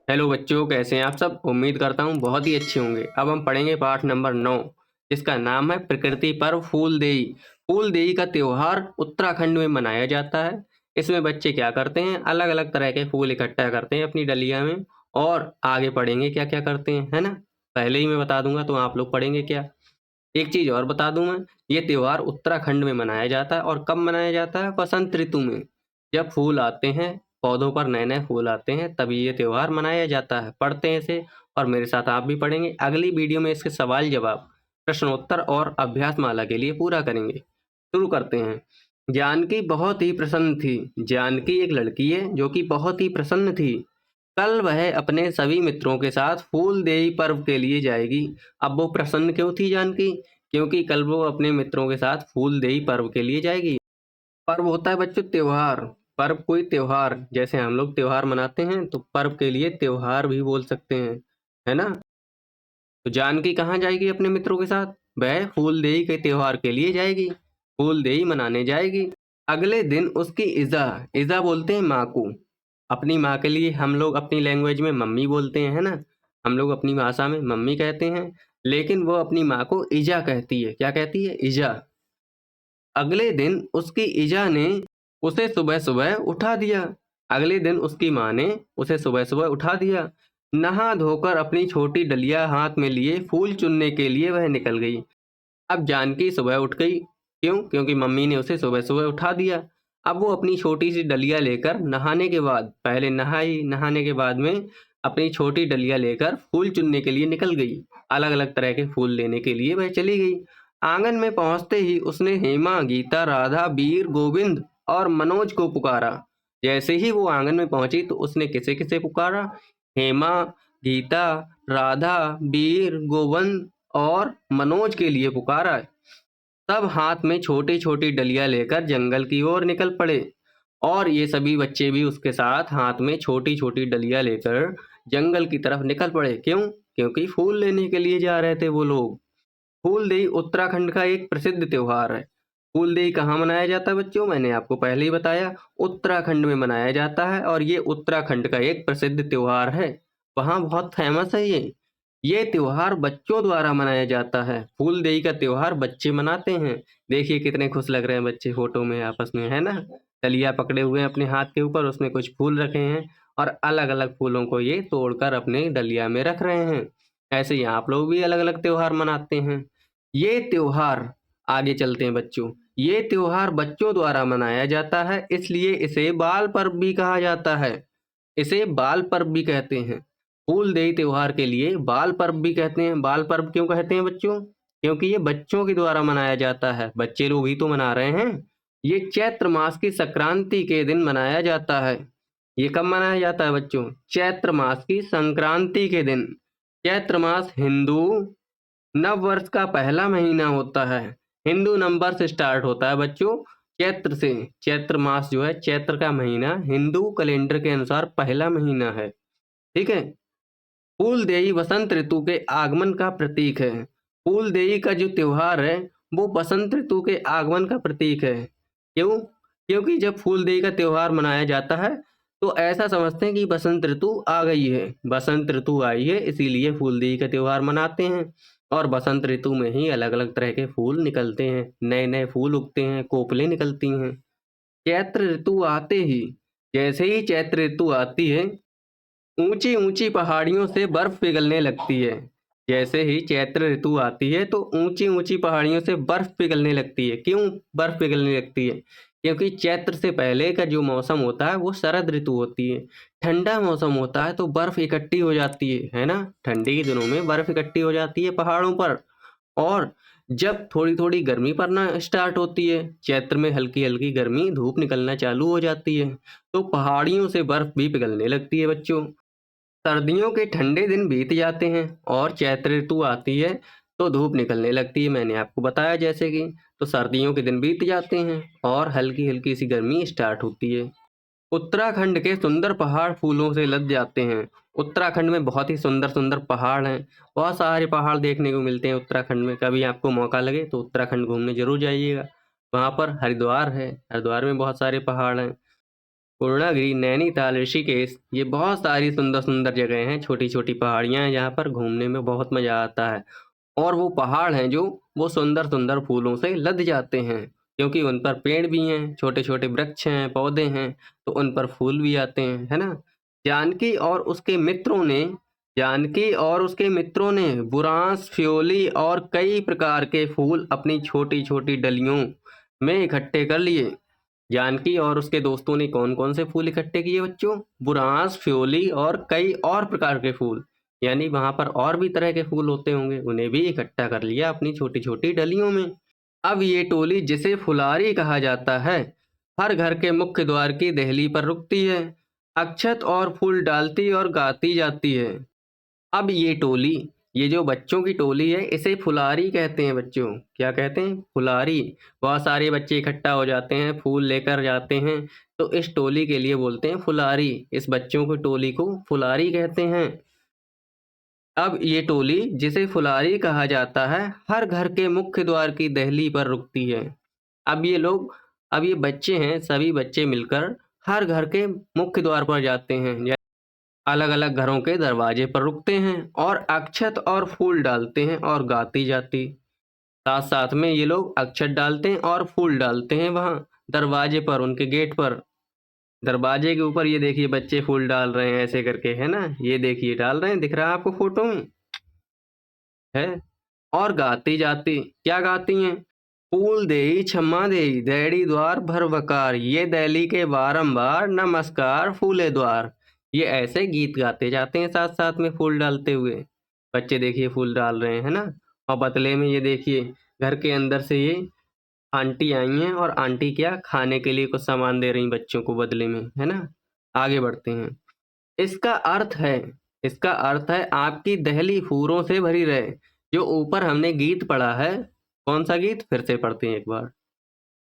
Hello बच्चों, कैसे हैं आप सब। उम्मीद करता हूँ बहुत ही अच्छे होंगे। अब हम पढ़ेंगे पाठ नंबर 9, जिसका नाम है प्रकृति पर्व फूलदेई। फूलदेई का त्योहार उत्तराखंड में मनाया जाता है। इसमें बच्चे क्या करते हैं, अलग अलग तरह के फूल इकट्ठा करते हैं अपनी डलिया में, और आगे पढ़ेंगे क्या क्या करते हैं, है ना। पहले ही मैं बता दूंगा तो आप लोग पढ़ेंगे क्या। एक चीज और बता दूं मैं, ये त्योहार उत्तराखंड में मनाया जाता है। और कब मनाया जाता है? बसंत ऋतु में। जब फूल आते हैं, पौधों पर नए नए फूल आते हैं, तभी ये त्योहार मनाया जाता है। पढ़ते हैं इसे, और मेरे साथ आप भी पढ़ेंगे। अगली वीडियो में इसके सवाल जवाब, प्रश्नोत्तर और अभ्यास माला के लिए पूरा करेंगे। शुरू करते हैं। जानकी बहुत ही प्रसन्न थी। जानकी एक लड़की है जो कि बहुत ही प्रसन्न थी। कल वह अपने सभी मित्रों के साथ फूलदेई पर्व के लिए जाएगी। अब वो प्रसन्न क्यों थी जानकी? क्योंकि कल वो अपने मित्रों के साथ फूलदेई पर्व के लिए जाएगी। पर्व होता है बच्चों त्योहार। पर्व कोई त्योहार, जैसे हम लोग त्योहार मनाते हैं तो पर्व के लिए त्योहार भी बोल सकते हैं, है ना। तो जानकी कहाँ जाएगी अपने मित्रों के साथ? वह फूलदेई के त्योहार के लिए जाएगी, फूलदेई मनाने जाएगी। अगले दिन उसकी इजा, इजा बोलते हैं माँ को। अपनी माँ के लिए हम लोग अपनी लैंग्वेज में मम्मी बोलते हैं, है ना। हम लोग अपनी भाषा में मम्मी कहते हैं, लेकिन वो अपनी माँ को इजा कहती है। क्या कहती है? इजा। अगले दिन उसकी इजा ने उसे सुबह सुबह उठा दिया। अगले दिन उसकी माँ ने उसे सुबह सुबह उठा दिया। नहा धोकर अपनी छोटी डलिया हाथ में लिए फूल चुनने के लिए वह निकल गई। अब जानकी सुबह उठ गई। क्यों? क्योंकि मम्मी ने उसे सुबह सुबह उठा दिया। अब वो अपनी छोटी सी डलिया लेकर नहाने के बाद, पहले नहाई, नहाने के बाद में अपनी छोटी डलिया लेकर फूल चुनने के लिए निकल गई। अलग अलग तरह के फूल लेने के लिए वह चली गई। आंगन में पहुंचते ही उसने हेमा, गीता, राधा, वीर, गोविंद और मनोज को पुकारा। जैसे ही वो आंगन में पहुंची तो उसने किसे किसे पुकारा? हेमा, गीता, राधा, वीर, गोविंद और मनोज के लिए पुकारा। सब हाथ में छोटी छोटी डलियां लेकर जंगल की ओर निकल पड़े। और ये सभी बच्चे भी उसके साथ हाथ में छोटी छोटी डलियां लेकर जंगल की तरफ निकल पड़े। क्यों? क्योंकि फूल लेने के लिए जा रहे थे वो लोग। फूलदेई उत्तराखंड का एक प्रसिद्ध त्योहार है। फूलदेई कहाँ मनाया जाता है बच्चों? मैंने आपको पहले ही बताया, उत्तराखंड में मनाया जाता है। और ये उत्तराखंड का एक प्रसिद्ध त्योहार है, वहाँ बहुत फेमस है ये त्योहार बच्चों द्वारा मनाया जाता है। फूलदेई का त्योहार बच्चे मनाते हैं। देखिए कितने खुश लग रहे हैं बच्चे फोटो में आपस में, है ना। डलिया पकड़े हुए हैं अपने हाथ के ऊपर, उसमें कुछ फूल रखे हैं, और अलग अलग फूलों को ये तोड़कर अपने डलिया में रख रहे हैं। ऐसे ही आप लोग भी अलग अलग त्योहार मनाते हैं। ये त्योहार, आगे चलते हैं बच्चों, ये त्योहार बच्चों द्वारा मनाया जाता है, इसलिए इसे बाल पर्व भी कहा जाता है। इसे बाल पर्व भी कहते हैं। फूलदेई त्योहार के लिए बाल पर्व भी कहते हैं। बाल पर्व क्यों कहते हैं बच्चों? क्योंकि ये बच्चों के द्वारा मनाया जाता है, बच्चे लोग ही तो मना रहे हैं। ये चैत्र मास की संक्रांति के दिन मनाया जाता है। ये कब मनाया जाता है बच्चों? चैत्र मास की संक्रांति के दिन। चैत्र मास हिंदू नव वर्ष का पहला महीना होता है। हिंदू नंबर से स्टार्ट होता है बच्चों, चैत्र से। चैत्र मास जो है, चैत्र का महीना हिंदू कैलेंडर के अनुसार पहला महीना है। ठीक है। फूलदेई बसंत ऋतु के आगमन का प्रतीक है। फूलदेई का जो त्योहार है वो बसंत ऋतु के आगमन का प्रतीक है। क्यों? क्योंकि जब फूलदेई का त्योहार मनाया जाता है तो ऐसा समझते हैं कि बसंत ऋतु आ गई है, बसंत ऋतु आई है, इसीलिए फूलदेई का त्योहार मनाते हैं। और बसंत ऋतु में ही अलग अलग तरह के फूल निकलते हैं, नए नए फूल उगते हैं, कोपलें निकलती हैं। चैत्र ऋतु आते ही, जैसे ही चैत्र ऋतु आती है, ऊंची ऊंची पहाड़ियों से बर्फ पिघलने लगती है। जैसे ही चैत्र ऋतु आती है तो ऊंची ऊंची पहाड़ियों से बर्फ पिघलने लगती है। क्यों बर्फ पिघलने लगती है? क्योंकि चैत्र से पहले का जो मौसम होता है वो शरद ऋतु होती है। ठंडा मौसम होता है तो बर्फ इकट्ठी हो जाती है ना। ठंडी के दिनों में बर्फ इकट्ठी हो जाती है पहाड़ों पर। और जब थोड़ी थोड़ी गर्मी पड़ना स्टार्ट होती है, चैत्र में हल्की हल्की गर्मी धूप निकलना चालू हो जाती है, तो पहाड़ियों से बर्फ भी पिघलने लगती है बच्चों। सर्दियों के ठंडे दिन बीत जाते हैं और चैत्र ऋतु आती है तो धूप निकलने लगती है। मैंने आपको बताया जैसे कि, तो सर्दियों के दिन बीत जाते हैं और हल्की हल्की सी गर्मी स्टार्ट होती है। उत्तराखंड के सुंदर पहाड़ फूलों से लद जाते हैं। उत्तराखंड में बहुत ही सुंदर सुंदर पहाड़ हैं। बहुत सारे पहाड़ देखने को मिलते हैं उत्तराखंड में। कभी आपको मौका लगे तो उत्तराखंड घूमने जरूर जाइएगा। वहाँ पर हरिद्वार है, हरिद्वार में बहुत सारे पहाड़ हैं। पूर्णागिरि, नैनीताल, ऋषिकेश, ये बहुत सारी सुंदर-सुंदर जगह हैं, छोटी-छोटी पहाड़ियाँ हैं जहाँ पर घूमने में बहुत मज़ा आता है। और वो पहाड़ हैं जो वो सुंदर-सुंदर फूलों से लद जाते हैं, क्योंकि उन पर पेड़ भी हैं, छोटे-छोटे वृक्ष हैं, पौधे हैं, तो उन पर फूल भी आते हैं, है ना? जानकी और उसके मित्रों ने जानकी और उसके मित्रों ने बुरांस, फ्योली और कई प्रकार के फूल अपनी छोटी-छोटी डलियों में इकट्ठे कर लिए। जानकी और उसके दोस्तों ने कौन-कौन से फूल इकट्ठे किए बच्चों? बुरांस, फ्योली और कई और प्रकार के फूल। यानी वहाँ पर और भी तरह के फूल होते होंगे, उन्हें भी इकट्ठा कर लिया अपनी छोटी-छोटी डलियों में। अब ये टोली जिसे फुलारी कहा जाता है, हर घर के मुख्य द्वार की देहली पर रुकती है, अक्षत और फूल डालती और गाती जाती है। अब ये जो बच्चों की टोली है, इसे फुलारी कहते हैं बच्चों। क्या कहते हैं? फुलारी। बहुत सारे बच्चे इकट्ठा हो जाते हैं, फूल लेकर जाते हैं, तो इस टोली के लिए बोलते हैं फुलारी। इस बच्चों की टोली को फुलारी कहते हैं। अब ये टोली जिसे फुलारी कहा जाता है, हर घर के मुख्य द्वार की देहली पर रुकती है। अब ये बच्चे हैं, सभी बच्चे मिलकर हर घर के मुख्य द्वार पर जाते हैं। अलग-अलग घरों के दरवाजे पर रुकते हैं और अक्षत और फूल डालते हैं और गाती जाती। साथ-साथ में ये लोग अक्षत डालते हैं और फूल डालते हैं वहाँ दरवाजे पर, उनके गेट पर। दरवाजे के ऊपर ये देखिए बच्चे फूल डाल रहे हैं ऐसे करके, है ना? ये देखिए डाल रहे हैं, दिख रहा है आपको फ़ोटो में? है? और गाती जाती, क्या गाती हैं? फूल देई छम्मा देई, दैडी द्वार भर बकार, ये दैली के बारंबार नमस्कार फूले द्वार। ये ऐसे गीत गाते जाते हैं साथ-साथ में फूल डालते हुए। बच्चे देखिए फूल डाल रहे हैं, है ना? और बदले में ये देखिए घर के अंदर से ये आंटी आई हैं और आंटी क्या खाने के लिए कुछ सामान दे रही बच्चों को बदले में, है ना? आगे बढ़ते हैं। इसका अर्थ है इसका अर्थ है आपकी दहली फूलों से भरी रहे। जो ऊपर हमने गीत पढ़ा है, कौन-सा गीत? फिर से पढ़ते हैं एक बार।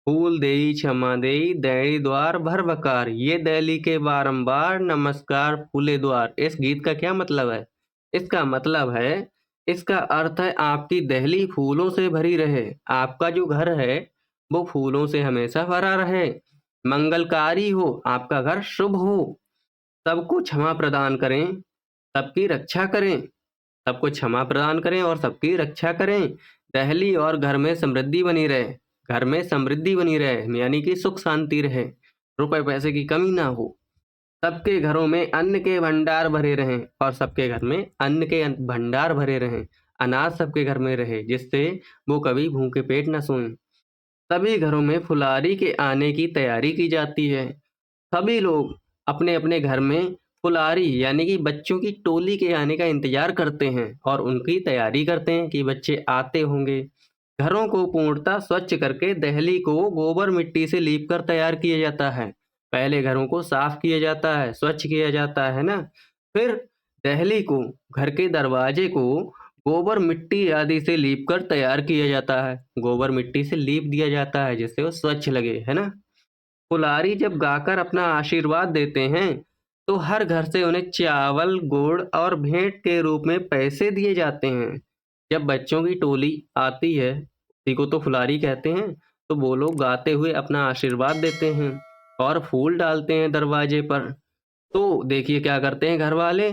फूल देई क्षमा देई, दैडी द्वार भर बकार, ये दहली के बारंबार नमस्कार फूले द्वार। इस गीत का क्या मतलब है? इसका मतलब है, इसका अर्थ है आपकी दहली फूलों से भरी रहे। आपका जो घर है, वो फूलों से हमेशा भरा रहे। मंगलकारी हो, आपका घर शुभ हो। सबको क्षमा प्रदान करें, सबकी रक्षा करें। सबको क्षमा प्रदान करें और सबकी रक्षा करें। दहली और घर में समृद्धि बनी रहे। घर में समृद्धि बनी रहे, यानी कि सुख शांति रहे, रुपए पैसे की कमी ना हो। सबके घरों में अन्न के भंडार भरे रहें और सबके घर में अन्न के भंडार भरे रहें। अनाज सबके घर में रहे, जिससे वो कभी भूखे पेट न सोएं। सभी घरों में फुलारी के आने की तैयारी की जाती है। सभी लोग अपने-अपने घर में फुलारी यानी कि बच्चों की टोली के आने का इंतज़ार करते हैं और उनकी तैयारी करते हैं कि बच्चे आते होंगे। घरों को पूर्णतः स्वच्छ करके दहली को गोबर मिट्टी से लीप कर तैयार किया जाता है। पहले घरों को साफ किया जाता है, स्वच्छ किया जाता है ना? फिर दहली को, घर के दरवाजे को गोबर मिट्टी आदि से लीप कर तैयार किया जाता है। गोबर मिट्टी से लीप दिया जाता है जिससे वो स्वच्छ लगे, है ना? फुलारी जब गाकर अपना आशीर्वाद देते हैं, तो हर घर से उन्हें चावल, गुड़ और भेंट के रूप में पैसे दिए जाते हैं। जब बच्चों की टोली आती है, उसी को तो फुलारी कहते हैं, तो वो लोग गाते हुए अपना आशीर्वाद देते हैं और फूल डालते हैं दरवाजे पर। तो देखिए क्या करते हैं घर वाले,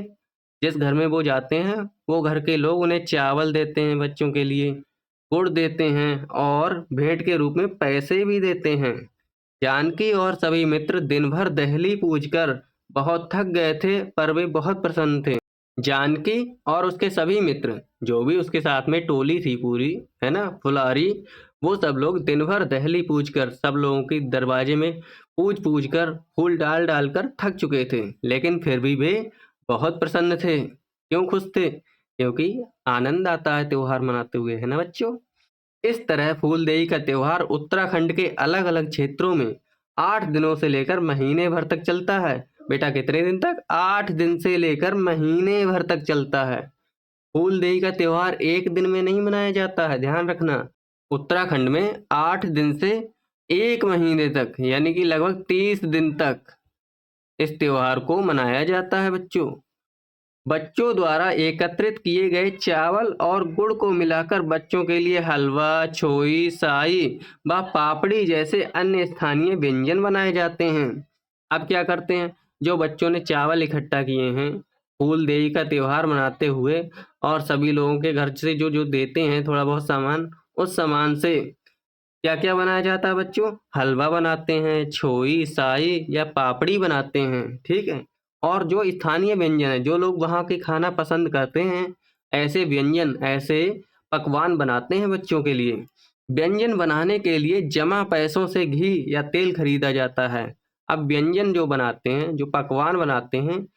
जिस घर में वो जाते हैं, वो घर के लोग उन्हें चावल देते हैं बच्चों के लिए, गुड़ देते हैं और भेंट के रूप में पैसे भी देते हैं। जानकी और सभी मित्र दिन भर दहली पूजकर बहुत थक गए थे, पर वे बहुत प्रसन्न थे। जानकी और उसके सभी मित्र, जो भी उसके साथ में टोली थी पूरी, है ना, फुलारी, वो सब लोग दिन भर दहली पूजकर सब लोगों के दरवाजे में पूज-पूज कर, फूल डाल-डाल कर थक चुके थे, लेकिन फिर भी वे बहुत प्रसन्न थे। क्यों खुश थे? क्योंकि आनंद आता है त्योहार मनाते हुए, है ना बच्चों? इस तरह फूलदेई का त्योहार उत्तराखंड के अलग-अलग क्षेत्रों में 8 दिनों से लेकर महीने भर तक चलता है। बेटा कितने दिन तक? 8 दिन से लेकर महीने भर तक चलता है। फूलदेई का त्योहार 1 दिन में नहीं मनाया जाता है, ध्यान रखना। उत्तराखंड में 8 दिन से 1 महीने तक यानी कि लगभग 30 दिन तक इस त्योहार को मनाया जाता है बच्चों। बच्चों द्वारा एकत्रित किए गए चावल और गुड़ को मिलाकर बच्चों के लिए हलवा, छोई, साई व पापड़ी जैसे अन्य स्थानीय व्यंजन बनाए जाते हैं। अब क्या करते हैं, जो बच्चों ने चावल इकट्ठा किए हैं फूलदेई का त्योहार मनाते हुए, और सभी लोगों के घर से जो जो देते हैं थोड़ा बहुत सामान, उस सामान से क्या क्या बनाया जाता है बच्चों? हलवा बनाते हैं, छोई, साई या पापड़ी बनाते हैं, ठीक है। और जो स्थानीय व्यंजन है, जो लोग वहाँ के खाना पसंद करते हैं, ऐसे व्यंजन, ऐसे पकवान बनाते हैं बच्चों के लिए। व्यंजन बनाने के लिए जमा पैसों से घी या तेल खरीदा जाता है। अब व्यंजन जो बनाते हैं, जो पकवान बनाते हैं,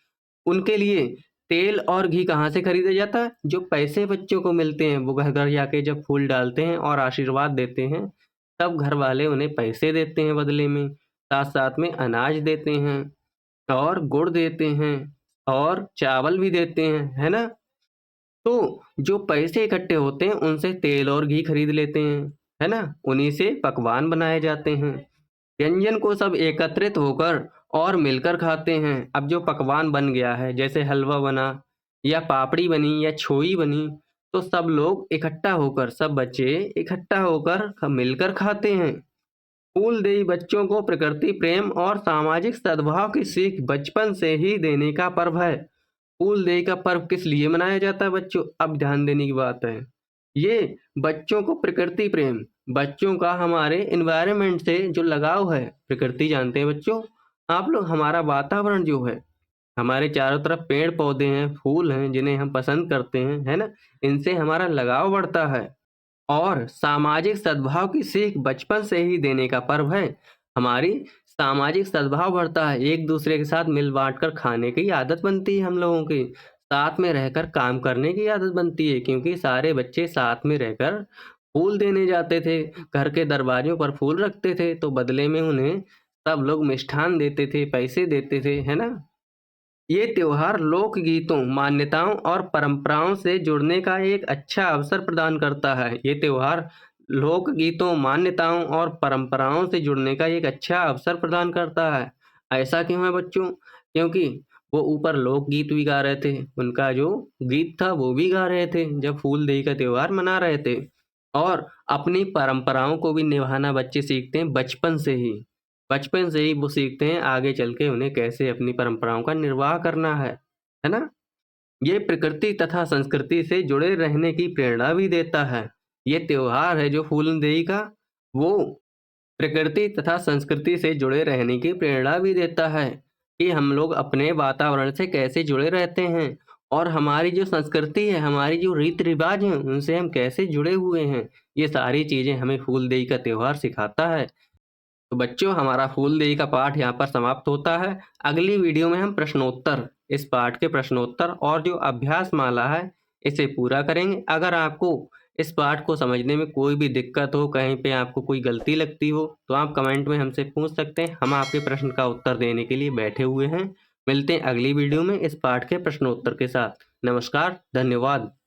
उनके लिए तेल और घी कहाँ से खरीदा जाता है? जो पैसे बच्चों को मिलते हैं, वो घर-घर जाके जब फूल डालते हैं और आशीर्वाद देते हैं, तब घर वाले उन्हें पैसे देते हैं बदले में, साथ-साथ में अनाज देते हैं और गुड़ देते हैं और चावल भी देते हैं, है ना? तो जो पैसे इकट्ठे होते हैं, उनसे तेल और घी खरीद लेते हैं, है ना? उन्हीं से पकवान बनाए जाते हैं। व्यंजन को सब एकत्रित होकर और मिलकर खाते हैं। अब जो पकवान बन गया है, जैसे हलवा बना या पापड़ी बनी या छोई बनी, तो सब लोग इकट्ठा होकर, सब बच्चे इकट्ठा होकर मिलकर खाते हैं। फूलदेई बच्चों को प्रकृति प्रेम और सामाजिक सद्भाव की सीख बचपन से ही देने का पर्व है। फूलदेई का पर्व किस लिए मनाया जाता है बच्चों? अब ध्यान देने की बात है। ये बच्चों को प्रकृति प्रेम, बच्चों का हमारे एनवायरनमेंट से जो लगाव है, प्रकृति जानते हैं बच्चों, आप लोग, हमारा वातावरण जो है, हमारे चारों तरफ पेड़-पौधे हैं, फूल हैं, जिन्हें हम पसंद करते हैं, है ना? इनसे हमारा लगाव बढ़ता है। और सामाजिक सद्भाव की सीख बचपन से ही देने का पर्व है। हमारी सामाजिक सद्भाव बढ़ता है, एक-दूसरे के साथ मिल-बाँट कर खाने की आदत बनती है हम लोगों की, साथ में रहकर काम करने की आदत बनती है, क्योंकि सारे बच्चे साथ में रहकर फूल देने जाते थे, घर के दरवाज़ों पर फूल रखते थे, तो बदले में उन्हें सब लोग मिष्ठान देते थे, पैसे देते थे, है ना? ये त्योहार लोकगीतों, मान्यताओं और परंपराओं से जुड़ने का एक अच्छा अवसर प्रदान करता है। ये त्योहार लोकगीतों, मान्यताओं और परंपराओं से जुड़ने का एक अच्छा अवसर प्रदान करता है। ऐसा क्यों है बच्चों? क्योंकि वो ऊपर लोकगीत भी गा रहे थे, उनका जो गीत था वो भी गा रहे थे जब फूलदेई का त्योहार मना रहे थे। और अपनी परंपराओं को भी निभाना बच्चे सीखते हैं बचपन से ही। बचपन से ही वो सीखते हैं आगे चल के उन्हें कैसे अपनी परंपराओं का निर्वाह करना है ना? ये प्रकृति तथा संस्कृति से जुड़े रहने की प्रेरणा भी देता है। ये त्योहार है जो फूलदेई का, वो प्रकृति तथा संस्कृति से जुड़े रहने की प्रेरणा भी देता है कि हम लोग अपने वातावरण से कैसे जुड़े रहते हैं, और हमारी जो संस्कृति है, हमारी जो रीति-रिवाज हैं, उनसे हम कैसे जुड़े हुए हैं। ये सारी चीज़ें हमें फूलदेई का त्योहार सिखाता है। तो बच्चों, हमारा फूलदेई का पाठ यहाँ पर समाप्त होता है। अगली वीडियो में हम प्रश्नोत्तर, इस पाठ के प्रश्नोत्तर और जो अभ्यास माला है, इसे पूरा करेंगे। अगर आपको इस पाठ को समझने में कोई भी दिक्कत हो, कहीं पे आपको कोई गलती लगती हो, तो आप कमेंट में हमसे पूछ सकते हैं। हम आपके प्रश्न का उत्तर देने के लिए बैठे हुए हैं। मिलते हैं अगली वीडियो में इस पाठ के प्रश्नोत्तर के साथ। नमस्कार, धन्यवाद।